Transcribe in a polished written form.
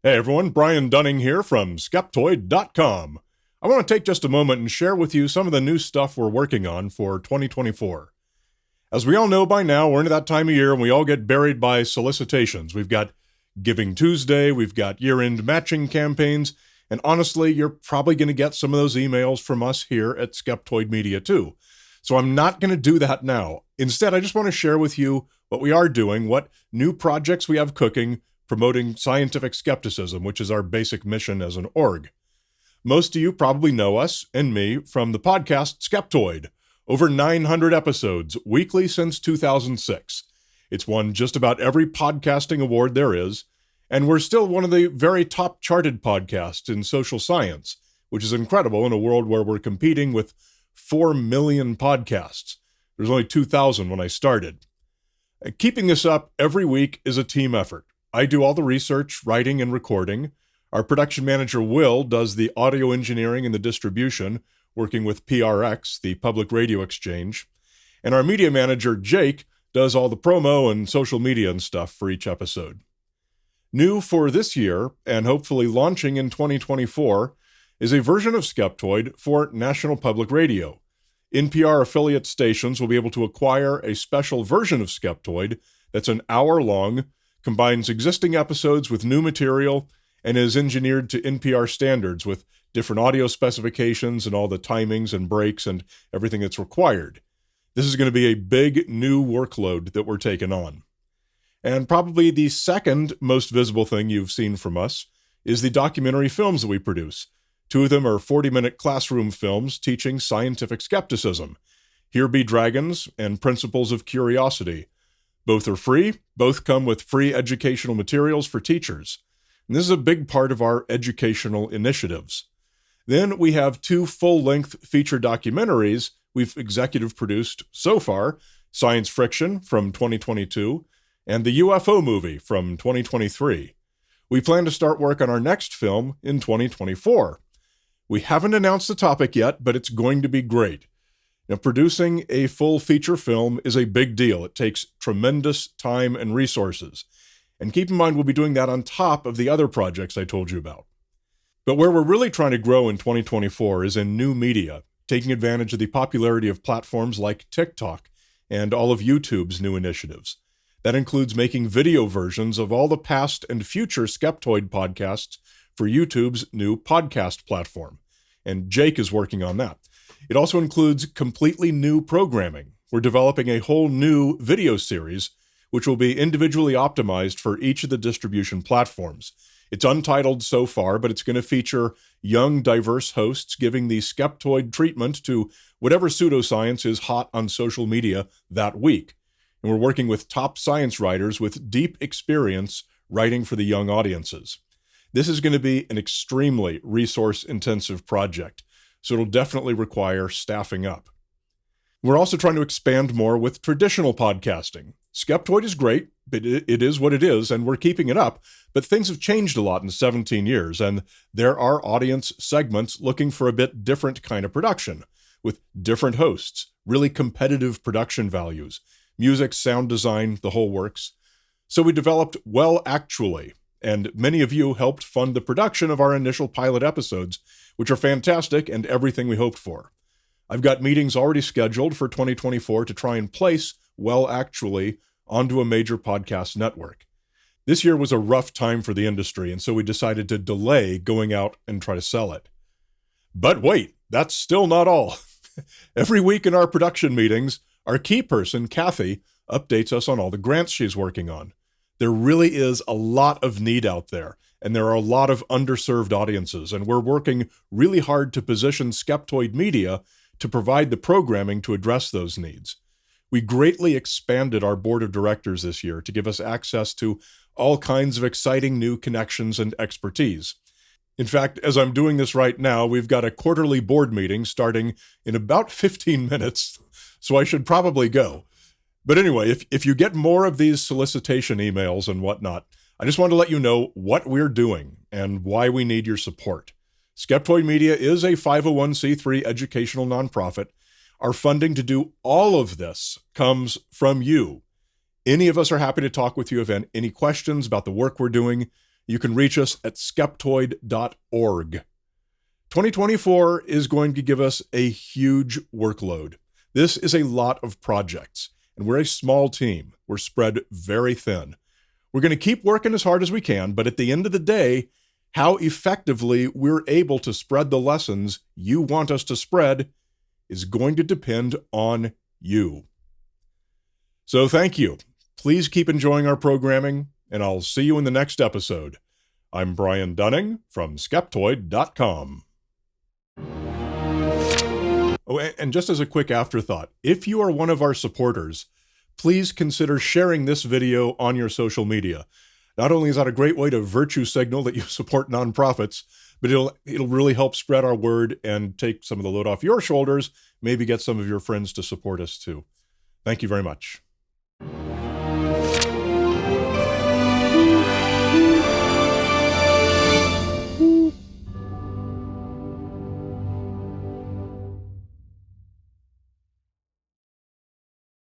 Hey everyone, Brian Dunning here from Skeptoid.com. I want to take just a moment and share with you some of the new stuff we're working on for 2024. As we all know by now, we're into that time of year and we all get buried by solicitations. We've got Giving Tuesday, we've got year-end matching campaigns, and honestly, you're probably going to get some of those emails from us here at Skeptoid Media too. So I'm not going to do that now. Instead, I just want to share with you what we are doing, what new projects we have cooking, promoting scientific skepticism, which is our basic mission as an org. Most of you probably know us and me from the podcast Skeptoid. Over 900 episodes weekly since 2006. It's won just about every podcasting award there is, and we're still one of the very top charted podcasts in social science, which is incredible in a world where we're competing with 4 million podcasts. There's only 2,000 when I started. Keeping this up every week is a team effort. I do all the research, writing, and recording. Our production manager, Will, does the audio engineering and the distribution, working with PRX, the Public Radio Exchange. And our media manager, Jake, does all the promo and social media and stuff for each episode. New for this year, and hopefully launching in 2024, is a version of Skeptoid for National Public Radio. NPR affiliate stations will be able to acquire a special version of Skeptoid that's an hour long, combines existing episodes with new material, and is engineered to NPR standards with different audio specifications and all the timings and breaks and everything that's required. This is going to be a big new workload that we're taking on. And probably the second most visible thing you've seen from us is the documentary films that we produce. 2 of them are 40-minute classroom films teaching scientific skepticism, Here Be Dragons and Principles of Curiosity. Both are free, both come with free educational materials for teachers. And this is a big part of our educational initiatives. Then we have 2 full-length feature documentaries we've executive produced so far, Science Friction from 2022 and the UFO movie from 2023. We plan to start work on our next film in 2024. We haven't announced the topic yet, but it's going to be great. Now, producing a full feature film is a big deal. It takes tremendous time and resources. And keep in mind, we'll be doing that on top of the other projects I told you about. But where we're really trying to grow in 2024 is in new media, taking advantage of the popularity of platforms like TikTok and all of YouTube's new initiatives. That includes making video versions of all the past and future Skeptoid podcasts for YouTube's new podcast platform. And Jake is working on that. It also includes completely new programming. We're developing a whole new video series, which will be individually optimized for each of the distribution platforms. It's untitled so far, but it's going to feature young, diverse hosts giving the Skeptoid treatment to whatever pseudoscience is hot on social media that week. And we're working with top science writers with deep experience writing for the young audiences. This is going to be an extremely resource-intensive project, so it'll definitely require staffing up. We're also trying to expand more with traditional podcasting. Skeptoid is great, but it is what it is, and we're keeping it up, but things have changed a lot in 17 years, and there are audience segments looking for a bit different kind of production, with different hosts, really competitive production values, music, sound design, the whole works. So we developed Well Actually, and many of you helped fund the production of our initial pilot episodes, which are fantastic and everything we hoped for. I've got meetings already scheduled for 2024 to try and place Well Actually onto a major podcast network. This year was a rough time for the industry, and so we decided to delay going out and try to sell it. But wait, that's still not all. Every week in our production meetings, our key person, Kathy, updates us on all the grants she's working on. There really is a lot of need out there, and there are a lot of underserved audiences, and we're working really hard to position Skeptoid Media to provide the programming to address those needs. We greatly expanded our board of directors this year to give us access to all kinds of exciting new connections and expertise. In fact, as I'm doing this right now, we've got a quarterly board meeting starting in about 15 minutes, so I should probably go. But anyway, if you get more of these solicitation emails and whatnot, I just want to let you know what we're doing and why we need your support. Skeptoid Media is a 501c3 educational nonprofit. Our funding to do all of this comes from you. Any of us are happy to talk with you if any questions about the work we're doing. You can reach us at skeptoid.org. 2024 is going to give us a huge workload. This is a lot of projects, and we're a small team. We're spread very thin. We're going to keep working as hard as we can, but at the end of the day, how effectively we're able to spread the lessons you want us to spread is going to depend on you. So thank you. Please keep enjoying our programming, and I'll see you in the next episode. I'm Brian Dunning from Skeptoid.com. Oh, and just as a quick afterthought, if you are one of our supporters, please consider sharing this video on your social media. Not only is that a great way to virtue signal that you support nonprofits, but it'll really help spread our word and take some of the load off your shoulders, maybe get some of your friends to support us too. Thank you very much.